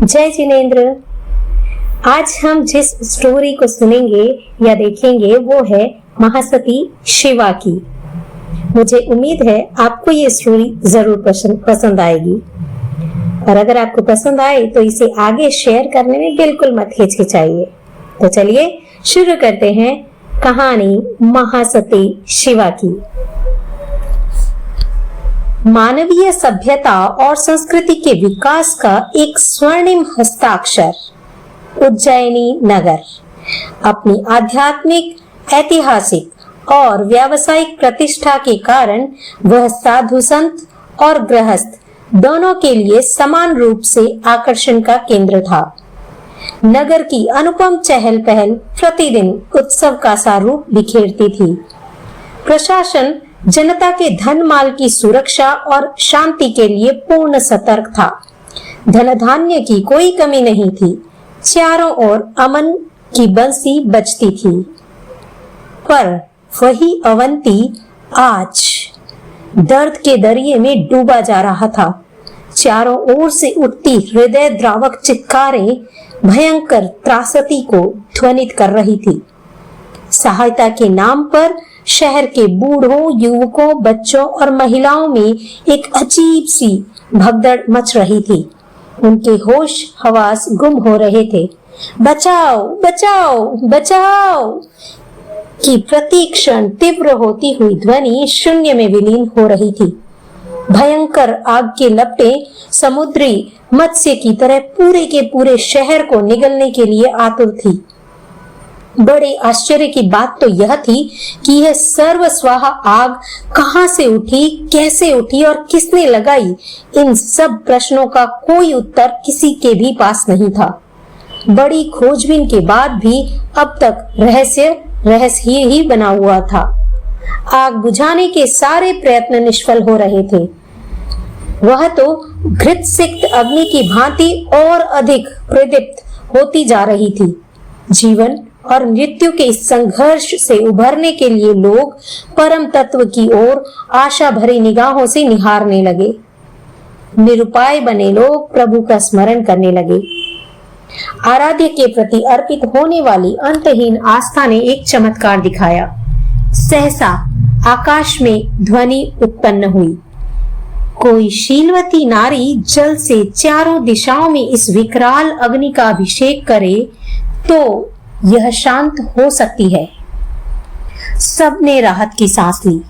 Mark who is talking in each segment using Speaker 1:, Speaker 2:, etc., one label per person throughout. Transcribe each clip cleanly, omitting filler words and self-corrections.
Speaker 1: जय जिनेन्द्र। आज हम जिस स्टोरी को सुनेंगे या देखेंगे वो है महासती शिवा की। मुझे उम्मीद है आपको ये स्टोरी जरूर पसंद आएगी और अगर आपको पसंद आए तो इसे आगे शेयर करने में बिल्कुल मत हिचकिचाइए। तो चलिए शुरू करते हैं कहानी महासती शिवा की। मानवीय सभ्यता और संस्कृति के विकास का एक स्वर्णिम हस्ताक्षर उज्जैनी नगर अपनी आध्यात्मिक, ऐतिहासिक और व्यावसायिक प्रतिष्ठा के कारण वह साधु संत और गृहस्थ दोनों के लिए समान रूप से आकर्षण का केंद्र था। नगर की अनुपम चहल पहल प्रतिदिन उत्सव का सा रूप बिखेरती थी। प्रशासन जनता के धन माल की सुरक्षा और शांति के लिए पूर्ण सतर्क था। धन धान्य की कोई कमी नहीं थी। चारों ओर अमन की बंसी बजती थी। पर वही अवंती आज दर्द के दरिये में डूबा जा रहा था। चारों ओर से उठती हृदय द्रावक चित्कारें भयंकर त्रासदी को ध्वनित कर रही थी। सहायता के नाम पर शहर के बूढ़ों, युवकों, बच्चों और महिलाओं में एक अजीब सी भगदड़ मच रही थी। उनके होश हवास गुम हो रहे थे। बचाओ बचाओ बचाओ की प्रति क्षण तीव्र होती हुई ध्वनि शून्य में विलीन हो रही थी। भयंकर आग के लपटे समुद्री मत्स्य की तरह पूरे के पूरे शहर को निगलने के लिए आतुर थी। बड़े आश्चर्य की बात तो यह थी कि यह सर्वस्वाहा आग कहां से उठी, कैसे उठी और किसने लगाई, इन सब प्रश्नों का कोई उत्तर किसी के भी पास नहीं था। बड़ी खोजबीन के बाद भी अब तक रहस्य ही बना हुआ था। आग बुझाने के सारे प्रयत्न निष्फल हो रहे थे। वह तो घृत सिक्त अग्नि की भांति और अधिक प्रदीप्त होती जा रही थी। जीवन और मृत्यु के इस संघर्ष से उभरने के लिए लोग परम तत्व की ओर आशा भरी निगाहों से निहारने लगे। निरुपाय बने लोग प्रभु का स्मरण करने लगे। आराध्य के प्रति अर्पित होने वाली अंतहीन आस्था ने एक चमत्कार दिखाया। सहसा आकाश में ध्वनि उत्पन्न हुई। कोई शीलवती नारी जल से चारों दिशाओं में इस विकराल अग्नि का अभिषेक करे तो यह शांत हो सकती है। सबने राहत की सांस ली।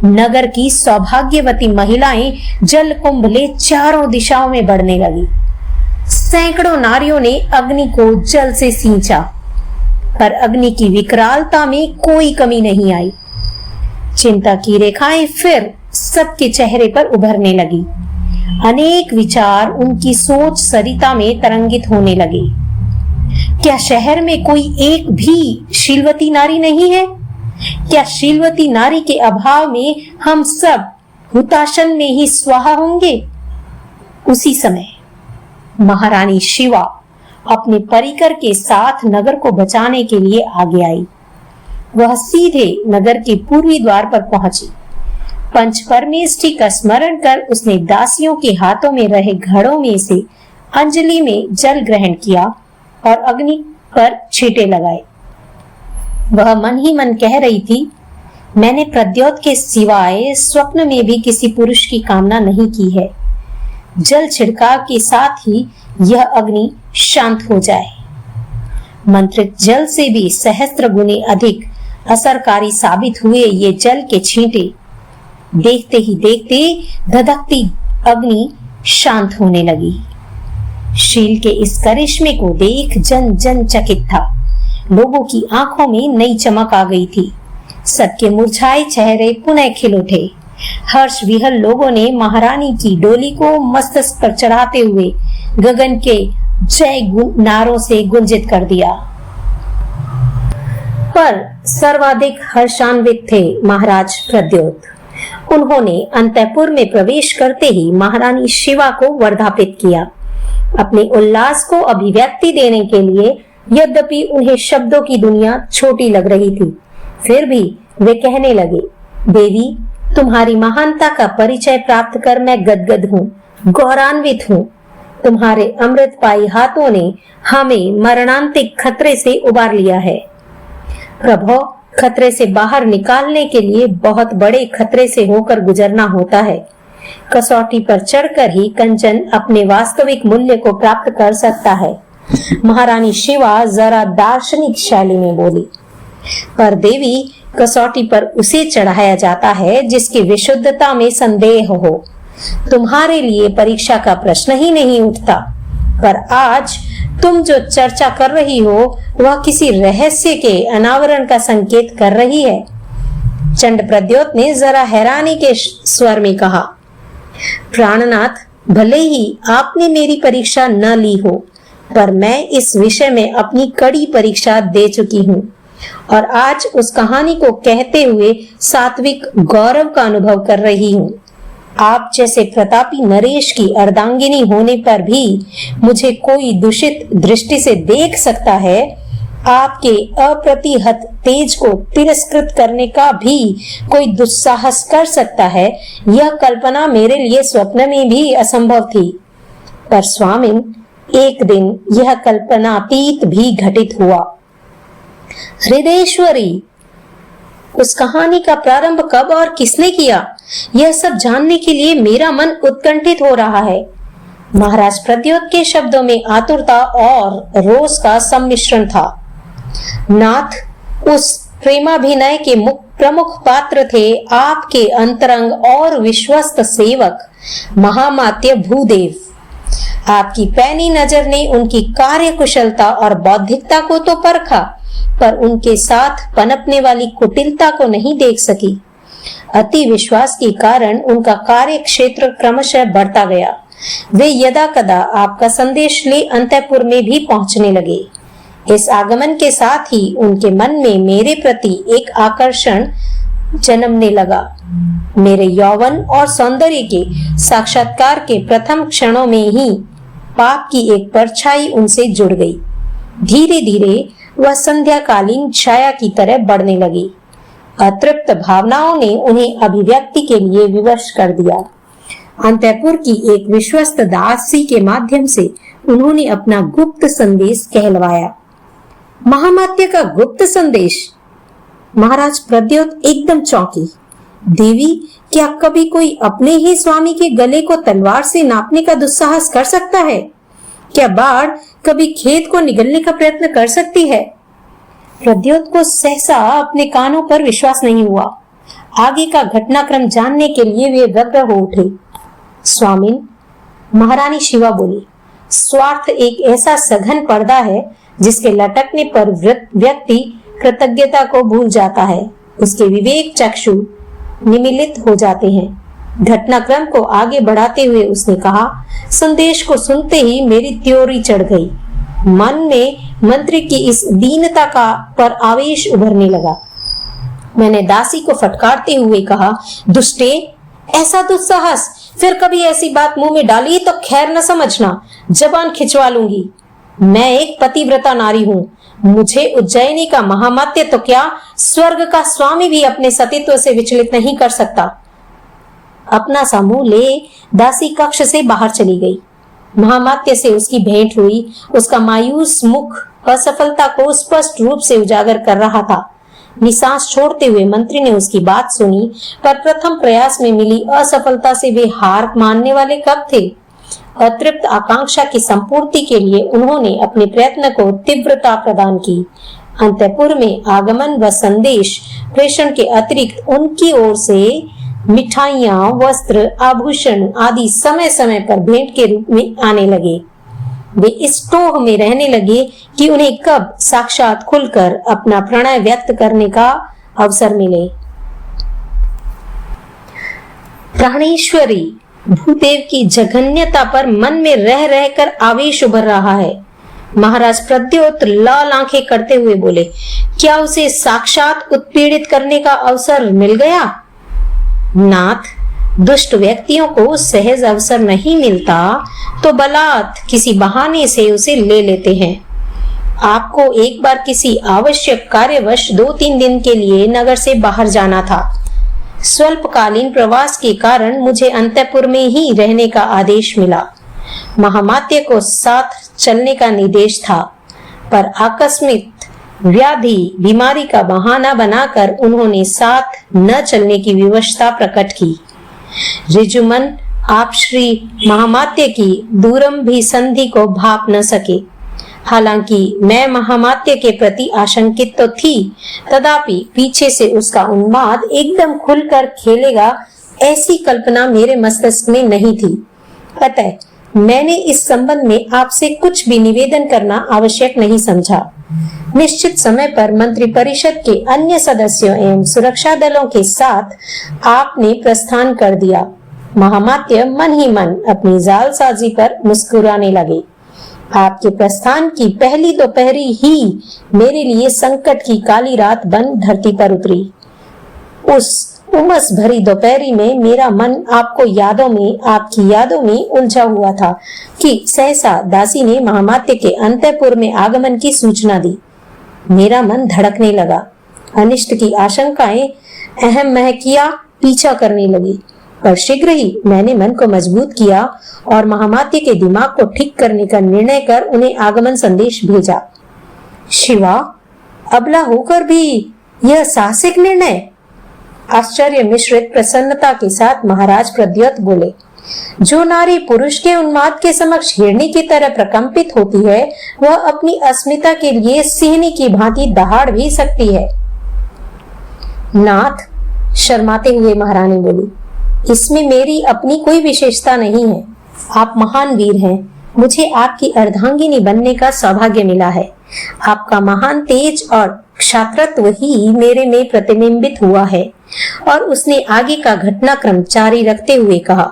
Speaker 1: नगर की सौभाग्यवती महिलाएं जल कुंभ ले चारों दिशाओं में बढ़ने लगी। सैकड़ों नारियों ने अग्नि को जल से सींचा, पर अग्नि की विकरालता में कोई कमी नहीं आई। चिंता की रेखाएं फिर सबके चेहरे पर उभरने लगी। अनेक विचार उनकी सोच सरिता में तरंगित होने लगे। क्या शहर में कोई एक भी शीलवती नारी नहीं है? क्या शीलवती नारी के अभाव में हम सब हुताशन में ही स्वाहा होंगे? उसी समय महारानी शिवा अपने परिकर के साथ नगर को बचाने के लिए आगे आई। वह सीधे नगर के पूर्वी द्वार पर पहुंची। पंच परमेष्ठी का स्मरण कर उसने दासियों के हाथों में रहे घड़ों में से अंजलि में जल ग्रहण किया और अग्नि पर छींटे लगाए। वह मन ही मन कह रही थी, मैंने प्रद्योत के सिवाय स्वप्न में भी किसी पुरुष की कामना नहीं की है। जल छिड़काव के साथ ही यह अग्नि शांत हो जाए। मंत्रित जल से भी सहस्त्र गुने अधिक असरकारी साबित हुए ये जल के छींटे। देखते ही देखते धधकती अग्नि शांत होने लगी। शील के इस करिश्मे को देख जन जन चकित था। लोगों की आंखों में नई चमक आ गई थी। सबके मुरझाए चेहरे पुनः खिल उठे। हर्ष विहल लोगों ने महारानी की डोली को मस्तक पर चढ़ाते हुए गगन के जय नारों से गुंजित कर दिया। पर सर्वाधिक हर्षान्वित थे महाराज प्रद्योत। उन्होंने अंतःपुर में प्रवेश करते ही महारानी शिवा को वर्धापित किया। अपने उल्लास को अभिव्यक्ति देने के लिए यद्यपि उन्हें शब्दों की दुनिया छोटी लग रही थी, फिर भी वे कहने लगे, देवी, तुम्हारी महानता का परिचय प्राप्त कर मैं गदगद हूँ, गौरवान्वित हूँ। तुम्हारे अमृतपाई हाथों ने हमें मरणांतिक खतरे से उबार लिया है। प्रभु, खतरे से बाहर निकालने के लिए बहुत बड़े खतरे से होकर गुजरना होता है। कसौटी पर चढ़कर ही कंचन अपने वास्तविक मूल्य को प्राप्त कर सकता है। महारानी शिवा जरा दार्शनिक शैली में बोली। पर देवी, कसौटी पर उसे चढ़ाया जाता है जिसकी विशुद्धता में संदेह हो। तुम्हारे लिए परीक्षा का प्रश्न ही नहीं उठता। पर आज तुम जो चर्चा कर रही हो वह किसी रहस्य के अनावरण का संकेत कर रही है। चंड प्रद्योत ने जरा हैरानी के स्वर में कहा, प्राणनाथ, भले ही आपने मेरी परीक्षा न ली हो, पर मैं इस विषय में अपनी कड़ी परीक्षा दे चुकी हूँ और आज उस कहानी को कहते हुए सात्विक गौरव का अनुभव कर रही हूँ। आप जैसे प्रतापी नरेश की अर्धांगिनी होने पर भी मुझे कोई दूषित दृष्टि से देख सकता है। आपके अप्रतिहत तेज को तिरस्कृत करने का भी कोई दुस्साहस कर सकता है, यह कल्पना मेरे लिए स्वप्न में भी असंभव थी। पर स्वामिन, एक दिन यह कल्पनातीत भी घटित हुआ। हृदयेश्वरी, उस कहानी का प्रारंभ कब और किसने किया, यह सब जानने के लिए मेरा मन उत्कंठित हो रहा है। महाराज प्रद्योत के शब्दों में आतुरता और रोष का सम्मिश्रण था। नाथ, उस प्रेमाभिनय के प्रमुख पात्र थे आपके अंतरंग और विश्वस्त सेवक महामात्य भूदेव। आपकी पैनी नजर ने उनकी कार्य कुशलता और बौद्धिकता को तो परखा, पर उनके साथ पनपने वाली कुटिलता को नहीं देख सकी। अति विश्वास के कारण उनका कार्य क्षेत्र क्रमशः बढ़ता गया। वे यदा कदा आपका संदेश ले अंतःपुर में भी पहुंचने लगे। इस आगमन के साथ ही उनके मन में मेरे प्रति एक आकर्षण जन्मने लगा। मेरे यौवन और सौंदर्य के साक्षात्कार के प्रथम क्षणों में ही पाप की एक परछाई उनसे जुड़ गई। धीरे धीरे वह संध्याकालीन छाया की तरह बढ़ने लगी। अतृप्त भावनाओं ने उन्हें अभिव्यक्ति के लिए विवश कर दिया। अंतःपुर की एक विश्वस्त दासी के माध्यम से उन्होंने अपना गुप्त संदेश कहलवाया। महामात्य का गुप्त संदेश? महाराज प्रद्योत एकदम चौंकी। देवी, क्या कभी कोई अपने ही स्वामी के गले को तलवार से नापने का दुस्साहस कर सकता है? क्या बाढ़ कभी खेत को निगलने का प्रयत्न कर सकती है? प्रद्योत को सहसा अपने कानों पर विश्वास नहीं हुआ। आगे का घटनाक्रम जानने के लिए वे व्यग्र हो उठे। स्वामिन, महारानी शिवा बोली, स्वार्थ एक ऐसा सघन पर्दा है जिसके लटकने पर व्यक्ति कृतज्ञता को भूल जाता है। उसके विवेक चक्षु निमिलित हो जाते हैं। घटनाक्रम को आगे बढ़ाते हुए उसने कहा, संदेश को सुनते ही मेरी त्योरी चढ़ गई। मन में मंत्री की इस दीनता का पर आवेश उभरने लगा। मैंने दासी को फटकारते हुए कहा, दुष्टे, ऐसा दुस्साहस! फिर कभी ऐसी बात मुंह में डाली तो खैर न समझना, जबान खिंचवा लूंगी। मैं एक पतिव्रता नारी हूँ। मुझे उज्जैनी का महामात्य तो क्या, स्वर्ग का स्वामी भी अपने सतीत्व से विचलित नहीं कर सकता। अपना सा मुंह ले दासी कक्ष से बाहर चली गई। महामात्य से उसकी भेंट हुई। उसका मायूस मुख असफलता को स्पष्ट रूप से उजागर कर रहा था। निसास छोड़ते हुए मंत्री ने उसकी बात सुनी, पर प्रथम प्रयास में मिली असफलता से वे हार मानने वाले कब थे। अतृप्त आकांक्षा की संपूर्ति के लिए उन्होंने अपने प्रयत्न को तीव्रता प्रदान की। अंतःपुर में आगमन व संदेश प्रेषण के अतिरिक्त उनकी ओर से मिठाइयां, वस्त्र, आभूषण आदि समय समय पर भेंट के रूप में आने लगे। वे इस टोह में रहने लगे कि उन्हें कब साक्षात खुलकर अपना प्रणय व्यक्त करने का अवसर मिले। प्राणेश्वरी, भूदेव की जघन्यता पर मन में रह रहकर आवेश उभर रहा है। महाराज प्रद्योत लाल आंखें करते हुए बोले, क्या उसे साक्षात उत्पीड़ित करने का अवसर मिल गया? नाथ, दुष्ट व्यक्तियों को सहज अवसर नहीं मिलता तो बलात् किसी बहाने से उसे ले लेते हैं। आपको एक बार किसी आवश्यक कार्यवश 2-3 दिन के लिए नगर से बाहर जाना था। स्वल्पकालीन प्रवास के कारण मुझे अंतःपुर में ही रहने का आदेश मिला। महामात्य को साथ चलने का निर्देश था, पर आकस्मिक बीमारी का बहाना बनाकर उन्होंने साथ न चलने की विवशता प्रकट की। ऋजुमन आप श्री महामात्य की दूरम भी संधि को भाप न सके। हालांकि मैं महामात्य के प्रति आशंकित तो थी, तथापि पीछे से उसका उन्माद एकदम खुलकर खेलेगा ऐसी कल्पना मेरे मस्तिष्क में नहीं थी। अतः मैंने इस संबंध में आपसे कुछ भी निवेदन करना आवश्यक नहीं समझा। निश्चित समय पर मंत्री परिषद के अन्य सदस्यों एवं सुरक्षा दलों के साथ आपने प्रस्थान कर दिया। महामात्य मन ही मन अपनी जालसाजी पर मुस्कुराने लगे। आपके प्रस्थान की पहली दोपहरी ही मेरे लिए संकट की काली रात बन धरती पर उतरी। उस उमस भरी दोपहरी में मेरा मन आपकी यादों में उलझा हुआ था कि सहसा दासी ने महामात्य के अंतःपुर में आगमन की सूचना दी। मेरा मन धड़कने लगा। अनिष्ट की आशंकाएं अहम महकिया पीछा करने लगी, पर शीघ्र ही मैंने मन को मजबूत किया और महामात्य के दिमाग को ठीक करने का निर्णय कर उन्हें आगमन संदेश भेजा। शिवा, अबला होकर भी यह साहसिक निर्णय? आश्चर्य मिश्रित प्रसन्नता के साथ महाराज प्रद्योत बोले। जो नारी पुरुष के उन्माद के समक्ष हिरणी की तरह प्रकंपित होती है, वह अपनी अस्मिता के लिए सिंहनी की भांति दहाड़ भी सकती है। नाथ, शर्माते हुए महारानी बोली, इसमें मेरी अपनी कोई विशेषता नहीं है। आप महान वीर हैं। मुझे आपकी अर्धांगिनी बनने का सौभाग्य मिला है। आपका महान तेज और क्षात्रत्व ही मेरे में प्रतिबिंबित हुआ है। और उसने आगे का घटनाक्रम जारी रखते हुए कहा।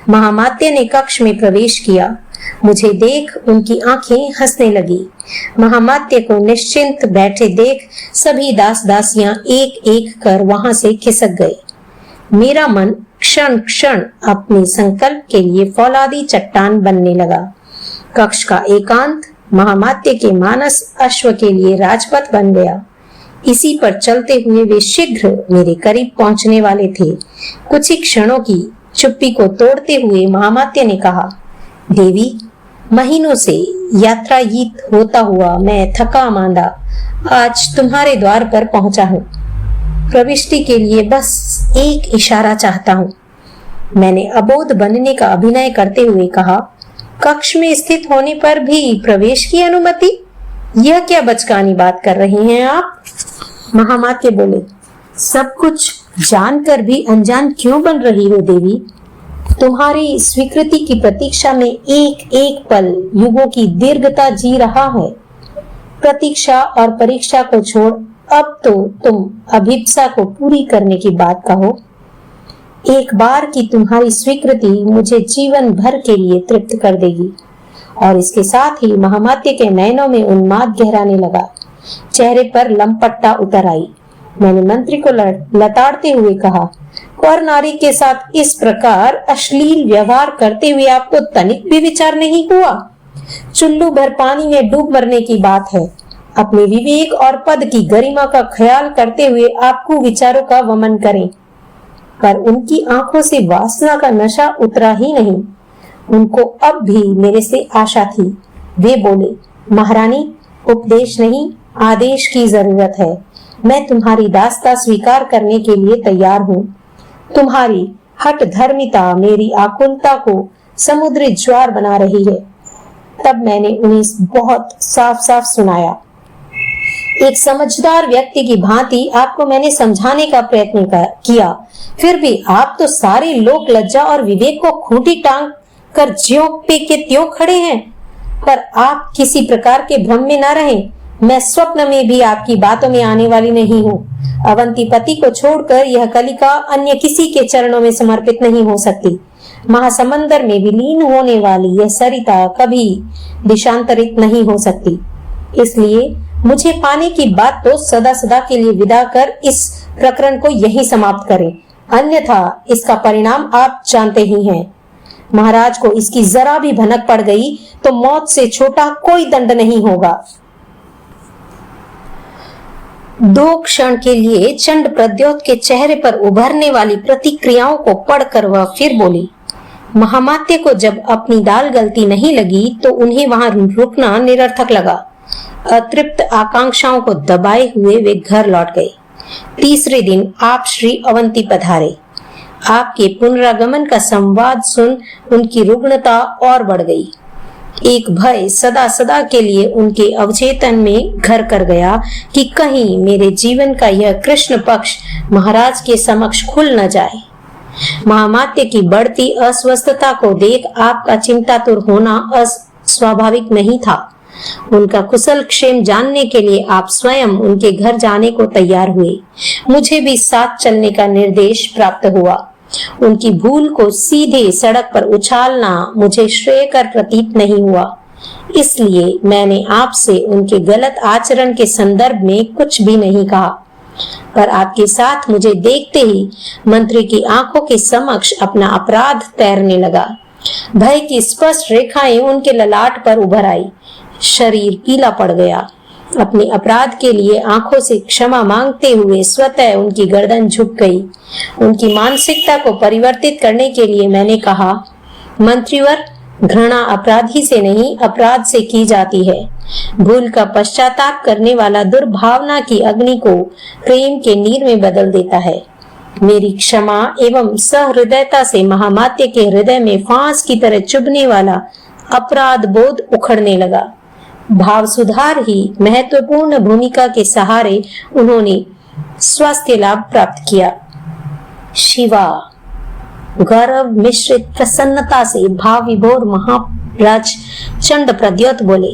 Speaker 1: महामात्य ने कक्ष में प्रवेश किया। मुझे देख उनकी आंखें हंसने लगी। महामात्य को निश्चिंत बैठे देख सभी दास दासियां एक एक कर वहां से खिसक गए। मेरा मन क्षण क्षण अपने संकल्प के लिए फौलादी चट्टान बनने लगा। कक्ष का एकांत महामात्य के मानस अश्व के लिए राजपथ बन गया। इसी पर चलते हुए वे शीघ्र मेरे करीब पहुंचने वाले थे। कुछ ही क्षणों की चुप्पी को तोड़ते हुए महामात्य ने कहा, देवी, महीनों से यात्रायित होता हुआ मैं थका मांदा आज तुम्हारे द्वार पर पहुंचा हूँ। प्रविष्टि के लिए बस एक इशारा चाहता हूँ। मैंने अबोध बनने का अभिनय करते हुए कहा, कक्ष में स्थित होने पर भी प्रवेश की अनुमति? यह क्या बचकानी बात कर रही हैं आप? महामात्य बोले, सब कुछ जानकर भी अनजान क्यों बन रही हो देवी? तुम्हारी स्वीकृति की प्रतीक्षा में एक एक पल युगों की दीर्घता जी रहा है। प्रतीक्षा और परीक्षा को छोड़ अब तो तुम अभिप्सा को पूरी करने की बात कहो। एक बार की तुम्हारी स्वीकृति मुझे जीवन भर के लिए तृप्त कर देगी। और इसके साथ ही महामात्य के नयनों में उन्माद गहराने लगा। चेहरे पर लंपटता उतर आई। मैंने मंत्री को लताड़ते हुए कहा, और नारी के साथ इस प्रकार अश्लील व्यवहार करते हुए आपको तनिक भी विचार नहीं हुआ? चुल्लू भर पानी में डूब मरने की बात है। अपने विवेक और पद की गरिमा का ख्याल करते हुए आपको विचारों का वमन करें। पर उनकी आंखों से वासना का नशा उतरा ही नहीं। उनको अब भी मेरे से आशा थी। वे बोले, महारानी, उपदेश नहीं आदेश की जरूरत है। मैं तुम्हारी दास्ता स्वीकार करने के लिए तैयार हूँ। तुम्हारी हठ धर्मिता मेरी आकुलता को समुद्री ज्वार बना रही है। तब मैंने उन्हें बहुत साफ साफ सुनाया। एक समझदार व्यक्ति की भांति आपको मैंने समझाने का प्रयत्न किया, फिर भी आप तो सारे लोक लज्जा और विवेक को खूंटी टांग कर ज्यों पे के त्यों खड़े हैं। पर आप किसी प्रकार के भ्रम में न रहें। मैं स्वप्न में भी आपकी बातों में आने वाली नहीं हूँ। अवंतीपति को छोड़कर यह कलिका अन्य किसी के चरणों में समर्पित नहीं हो सकती। महासमंदर में विलीन होने वाली यह सरिता कभी दिशांतरित नहीं हो सकती। इसलिए मुझे पाने की बात तो सदा सदा के लिए विदा कर इस प्रकरण को यहीं समाप्त करें, अन्यथा इसका परिणाम आप जानते ही हैं। महाराज को इसकी जरा भी भनक पड़ गई तो मौत से छोटा कोई दंड नहीं होगा। 2 क्षण के लिए चंड प्रद्योत के चेहरे पर उभरने वाली प्रतिक्रियाओं को पढ़कर वह फिर बोली, महामात्य को जब अपनी दाल गलती नहीं लगी तो उन्हें वहां रुकना निरर्थक लगा। अतृप्त आकांक्षाओं को दबाए हुए वे घर लौट गए। तीसरे दिन आप श्री अवंती पधारे। आपके पुनरागमन का संवाद सुन उनकी रुग्णता और बढ़ गई। एक भय सदा सदा के लिए उनके अवचेतन में घर कर गया कि कहीं मेरे जीवन का यह कृष्ण पक्ष महाराज के समक्ष खुल न जाए। महामात्य की बढ़ती अस्वस्थता को देख आपका चिंतातुर होना अस्वाभाविक नहीं था। उनका कुशल क्षेम जानने के लिए आप स्वयं उनके घर जाने को तैयार हुए। मुझे भी साथ चलने का निर्देश प्राप्त हुआ। उनकी भूल को सीधे सड़क पर उछालना मुझे श्रेयकर प्रतीत नहीं हुआ, इसलिए मैंने आपसे उनके गलत आचरण के संदर्भ में कुछ भी नहीं कहा। पर आपके साथ मुझे देखते ही मंत्री की आंखों के समक्ष अपना अपराध तैरने लगा। भय की स्पष्ट रेखाएं उनके ललाट पर उभर आई। शरीर पीला पड़ गया। अपने अपराध के लिए आंखों से क्षमा मांगते हुए स्वतः उनकी गर्दन झुक गई। उनकी मानसिकता को परिवर्तित करने के लिए मैंने कहा, मंत्रीवर, घृणा अपराधी से नहीं अपराध से की जाती है। भूल का पश्चाताप करने वाला दुर्भावना की अग्नि को प्रेम के नीर में बदल देता है। मेरी क्षमा एवं सहृदयता से महामात्य के हृदय में फांस की तरह चुभने वाला अपराध बोध उखड़ने लगा। भाव सुधार ही महत्वपूर्ण भूमिका के सहारे उन्होंने स्वास्थ्य लाभ प्राप्त किया। शिवा गौरव मिश्रित प्रसन्नता से भाव विभोर महाराज चंड प्रद्योत बोले,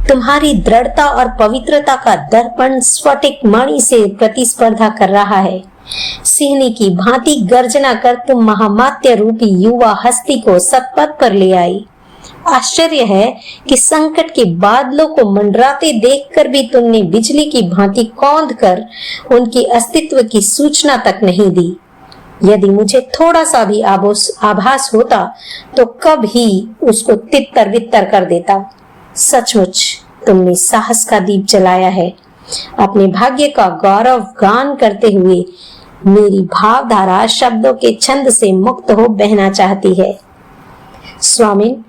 Speaker 1: तुम्हारी दृढ़ता और पवित्रता का दर्पण स्फटिक मणि से प्रतिस्पर्धा कर रहा है। सिंहनी की भांति गर्जना कर तुम महामात्य रूपी युवा हस्ती को सतपथ पर ले आई। आश्चर्य है कि संकट के बादलों को मंडराते देखकर भी तुमने बिजली की भांति कौंध कर उनके अस्तित्व की सूचना तक नहीं दी। यदि मुझे थोड़ा सा भी आभास होता तो कब ही उसको तितर बितर कर देता। सचमुच तुमने साहस का दीप जलाया है। अपने भाग्य का गौरव गान करते हुए मेरी भावधारा शब्दों के छंद से मुक्त हो बहना चाहती है। स्वामिन,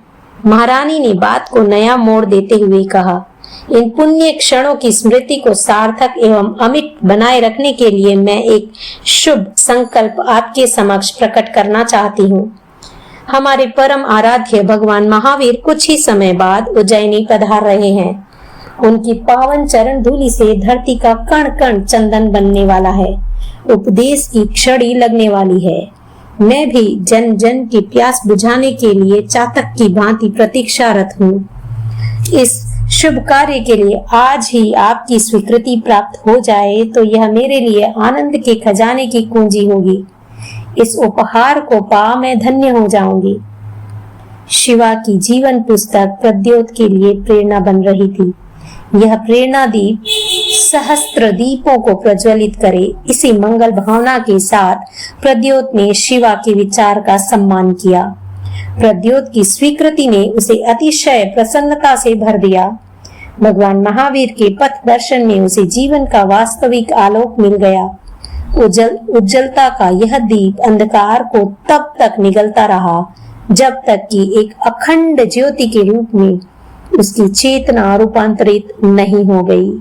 Speaker 1: महारानी ने बात को नया मोड़ देते हुए कहा, इन पुण्य क्षणों की स्मृति को सार्थक एवं अमिट बनाए रखने के लिए मैं एक शुभ संकल्प आपके समक्ष प्रकट करना चाहती हूँ। हमारे परम आराध्य भगवान महावीर कुछ ही समय बाद उज्जैनी पधार रहे हैं। उनकी पावन चरण धूलि से धरती का कण कण चंदन बनने वाला है। उपदेश की छड़ी लगने वाली है। मैं भी जन जन की प्यास बुझाने के लिए चातक की भांति प्रतीक्षारत हूँ। इस शुभ कार्य के लिए आज ही आपकी स्वीकृति प्राप्त हो जाए तो यह मेरे लिए आनंद के खजाने की कुंजी होगी। इस उपहार को पा मैं धन्य हो जाऊंगी। शिवा की जीवन पुस्तक प्रद्योत के लिए प्रेरणा बन रही थी। यह प्रेरणा दीप सहस्त्र दीपों को प्रज्वलित करे, इसी मंगल भावना के साथ प्रद्योत ने शिवा के विचार का सम्मान किया। प्रद्योत की स्वीकृति ने उसे अतिशय प्रसन्नता से भर दिया। भगवान महावीर के पथ दर्शन में उसे जीवन का वास्तविक आलोक मिल गया। उज्जवलता का यह दीप अंधकार को तब तक निगलता रहा जब तक कि एक अखंड ज्योति के रूप में उसकी चेतना रूपांतरित नहीं हो गई।